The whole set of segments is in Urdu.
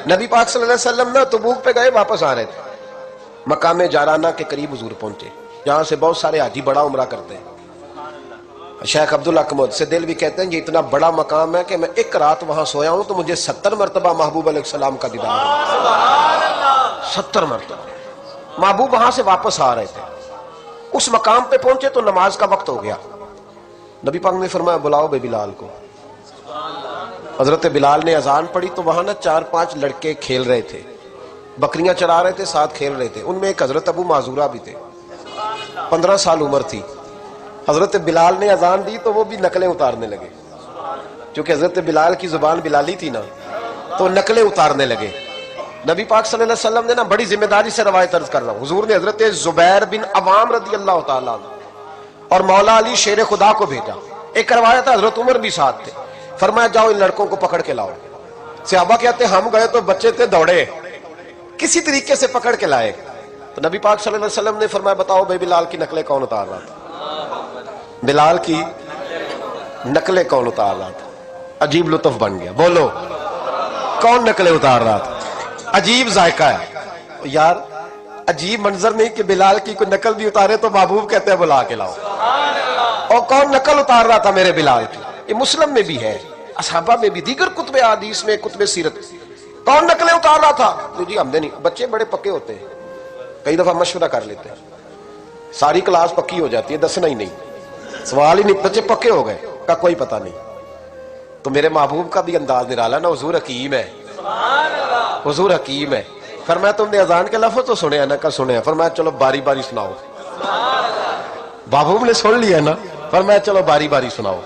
نبی پاک صلی اللہ علیہ وسلم نا تبوک پہ گئے، واپس آ رہے تھے، مقام جارانہ کے قریب حضور پہنچے، جہاں سے بہت سارے حاجی بڑا عمرہ کرتے ہیں۔ شیخ عبدالحق سے دل بھی کہتے ہیں یہ اتنا بڑا مقام ہے کہ میں ایک رات وہاں سویا ہوں تو مجھے 70 مرتبہ محبوب علیہ السلام کا دیدار ہوا، 70 مرتبہ۔ محبوب وہاں سے واپس آ رہے تھے، اس مقام پہ پہنچے تو نماز کا وقت ہو گیا۔ نبی پاک نے فرمایا بلاؤ بے بلال کو۔ حضرت بلال نے اذان پڑھی تو وہاں نا 4-5 لڑکے کھیل رہے تھے، بکریاں چرا رہے تھے، ساتھ کھیل رہے تھے۔ ان میں ایک حضرت ابو معذورہ بھی تھے، 15 سال عمر تھی۔ حضرت بلال نے اذان دی تو وہ بھی نقلیں اتارنے لگے، چونکہ حضرت بلال کی زبان بلالی تھی نا، تو نقلیں اتارنے لگے۔ نبی پاک صلی اللہ علیہ وسلم نے نا بڑی ذمہ داری سے روایت عرض کر رہا ہوں، حضور نے حضرت زبیر بن عوام رضی اللہ تعالیٰ عنہ اور مولا علی شیر خدا کو بھیجا۔ ایک روایت ہے حضرت عمر بھی ساتھ تھے، فرمایا جاؤ ان لڑکوں کو پکڑ کے لاؤ۔ صحابہ کہتے ہم گئے تو بچے تھے، دوڑے، کسی طریقے سے پکڑ کے لائے۔ تو نبی پاک صلی اللہ علیہ وسلم نے فرمایا بتاؤ بے بلال کی نقلیں کون اتار رہا تھا؟ بلال کی نقلیں کون اتار رہا تھا؟ عجیب لطف بن گیا، بولو کون نقلیں اتار رہا تھا؟ عجیب ذائقہ ہے یار، عجیب منظر نہیں کہ بلال کی کوئی نقل بھی اتارے تو محبوب کہتے ہیں بلا کے لاؤ۔ اور کون نقل اتار رہا تھا میرے بلال کی؟ یہ مسلم میں بھی ہے، اصحابہ میں بھی، دیگر کتب حدیث میں، کتب سیرت۔ کون نقلیں اتار رہا تھا؟ جی ہم نے نہیں، بچے بڑے پکے ہوتے ہیں، کئی دفعہ مشورہ کر لیتے ہیں، ساری کلاس پکی ہو جاتی ہے، دسنا ہی نہیں، سوال ہی نہیں، بچے پکے ہو گئے کا کوئی پتہ نہیں۔ تو میرے محبوب کا بھی انداز نرالا نا، حضور حکیم ہے، حضور حکیم ہے۔ فرمایا تم نے اذان کے لفظ تو سنے ہیں نا؟ کا سنے ہیں۔ فرمایا چلو باری باری سناؤ۔ محبوب نے سن لیا نا، فرمایا چلو باری باری سناؤ۔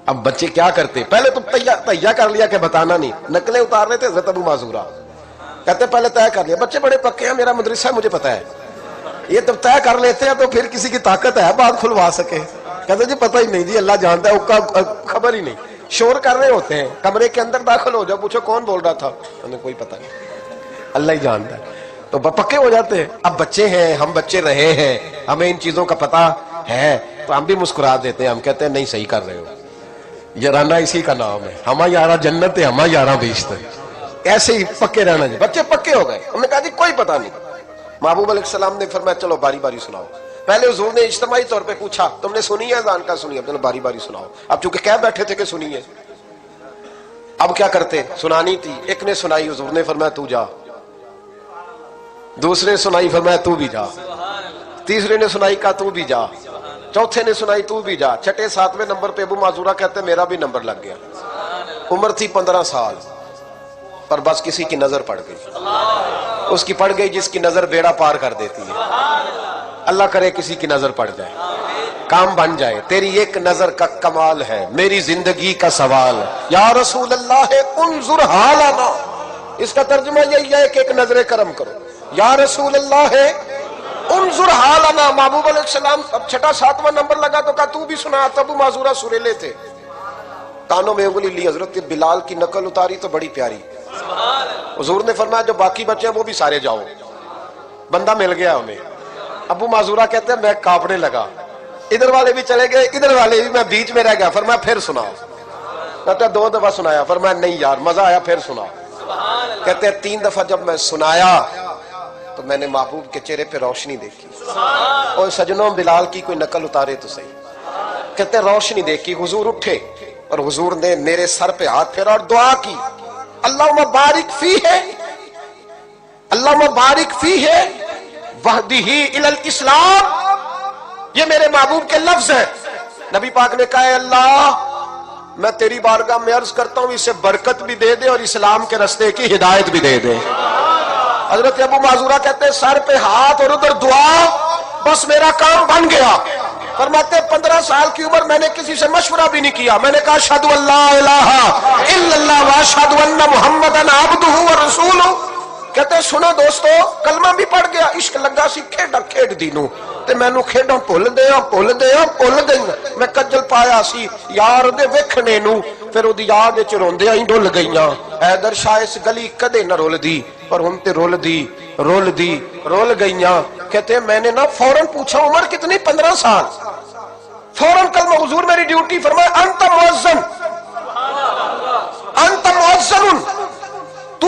اب بچے کیا کرتے؟ پہلے تو تیار کر لیا کہ بتانا نہیں، نقلیں اتار رہے تھے حضرت ابو معذورہ، کہتے پہلے طے کر لیا، بچے بڑے پکے ہیں، میرا مدرسہ ہے مجھے پتا ہے، یہ جب طے کر لیتے ہیں تو پھر کسی کی طاقت ہے بات کھلوا سکے؟ کہتے جی پتہ ہی نہیں جی، اللہ جانتا ہے، اس کا خبر ہی نہیں، شور کر رہے ہوتے ہیں، کمرے کے اندر داخل ہو جاؤ، پوچھو کون بول رہا تھا، انہیں کوئی پتہ نہیں، اللہ ہی جانتا ہے، تو پکے ہو جاتے ہیں۔ اب بچے ہیں، ہم بچے رہے ہیں، ہمیں ان چیزوں کا پتہ ہے، تو ہم بھی مسکرا دیتے ہیں، ہم کہتے ہیں نہیں صحیح کر رہے ہو، یارانہ اسی کا نام ہے، ہما یارہ جنت ہے، ہما یارہ بیشتر، ایسے ہی پکے رہنا جی۔ بچے پکے ہو گئے، انہوں نے کہا جی کوئی پتہ نہیں۔ محبوب علیہ السلام نے فرمایا چلو باری باری سناؤ۔ پہلے حضور نے اجتماعی طور پہ پوچھا تم نے سنی ہے اذان کا؟ سنی ہے، چلو باری باری سناؤ۔ اب چونکہ کہہ بیٹھے تھے کہ سنی ہے، اب کیا کرتے؟ سنانی تھی۔ ایک نے سنائی، حضور نے فرمایا تو جا، دوسرے نے سنائی، فرمایا تو بھی جا، تیسرے نے سنائی، کہا تو بھی جا، چوتھے نے سنائی، تو بھی جا، چھٹے 7ویں نمبر پہ ابو معذورہ کہتے میرا بھی نمبر لگ گیا۔ عمر تھی 15 سال، پر بس کسی کی نظر پڑ گئی، اس کی پڑ گئی جس کی نظر بیڑا پار کر دیتی ہے۔ اللہ کرے کسی کی نظر پڑ جائے، کام بن جائے۔ تیری ایک نظر کا کمال ہے، میری زندگی کا سوال ہے، یا رسول اللہ انظر حالنا، اس کا ترجمہ یہی ہے کہ ایک نظر کرم کرو، یا رسول اللہ انظر حالنا۔ محبوب علیہ السلام اب چھٹا 7واں نمبر لگا تو کہا تو بھی سنا۔ تب معذورہ سریلے تھے، کانوں میں انگلی لی، حضرت بلال کی نقل اتاری تو بڑی پیاری۔ حضور نے فرمایا جو باقی بچے ہیں وہ بھی سارے جاؤ، بندہ مل گیا ہمیں۔ ابو معذورہ کہتے ہیں میں کانپنے لگا، ادھر والے بھی چلے گئے، ادھر والے بھی، میں بیچ میں رہ گیا۔ فرمایا پھر سناؤ، کہتے 2 دفعہ سنایا، فرمایا نہیں یار مزہ آیا، پھر سنا۔ کہتے 3 دفعہ جب میں سنایا تو میں نے محبوب کے چہرے پہ روشنی دیکھی۔ اور سجنوں بلال کی کوئی نقل اتارے تو صحیح، کہتے روشنی دیکھی، حضور اٹھے اور حضور نے میرے سر پہ ہاتھ پھیرا اور دعا کی، اللہم بارک فیہ، اللہم بارک فیہ وہدہ الی الاسلام۔ یہ میرے محبوب کے لفظ ہیں۔ نبی پاک نے کہا اے اللہ میں تیری بارگاہ میں عرض کرتا ہوں اسے برکت بھی دے دے اور اسلام کے راستے کی ہدایت بھی دے دے۔ حضرت ابو معذورہ کہتے ہیں سر پہ ہاتھ اور ادھر دعا، بس میرا کام بن گیا۔ فرماتے 15 سال کی عمر میں نے کسی سے مشورہ بھی نہیں کیا، میں نے کہا اشہد ان لا الہ الا اللہ واشہد ان محمدا عبدہ ورسولہ۔ کہتے سنو دوستو، کلمہ بھی پڑھ گیا، عشق لگا سی کھیڈا کھیڈ دینوں تے مینوں کھیڈاں بھول گئی، میں کجل پایا سی یار دے ویکھنے نوں، پھر اودی یاد وچ روندیاں ہی ڈل گئیاں۔ حیدر شاہ اس گلی کدے نہ رول دی، پر ہن تے رول گئیاں۔ کہتے میں نے نا فوراً پوچھا عمر کتنی؟ 15 سال۔ فوراً کلمہ حضور میری ڈیوٹی، فرمایا انت مؤذن، انت مؤذن، تو